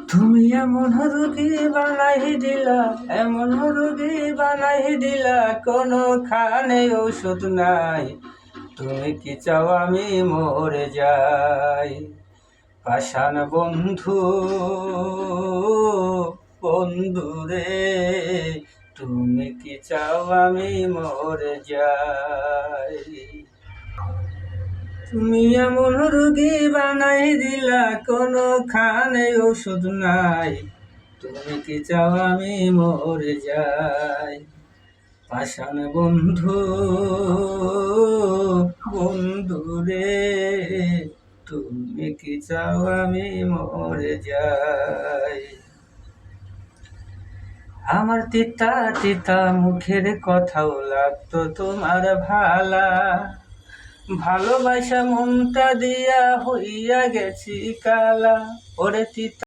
তুমি এমন রোগী বানাই দিলা, এমন রোগী বানাই দিলা, কোনখানে ঔষধ নাই। তুমি কি চাও আমি মরে যাই? পাষাণ বন্ধু, বন্ধু রে, তুমি কি চাও আমি মরে যাই? তুমি এমন রোগী বানাই দিলা, কোনখানে ওষুধ নাই। তুমি কি চাও আমি মরে যাই? পাষাণ বন্ধু, বন্ধু রে, তুমি কি চাও আমি মরে যাই? আমার তিতা তিতা মুখের কথাও লাগতো তোমার ভালা, ভালোবাসা মনটা দিয়া হইয়া গেছি কালা। ওরে তিতা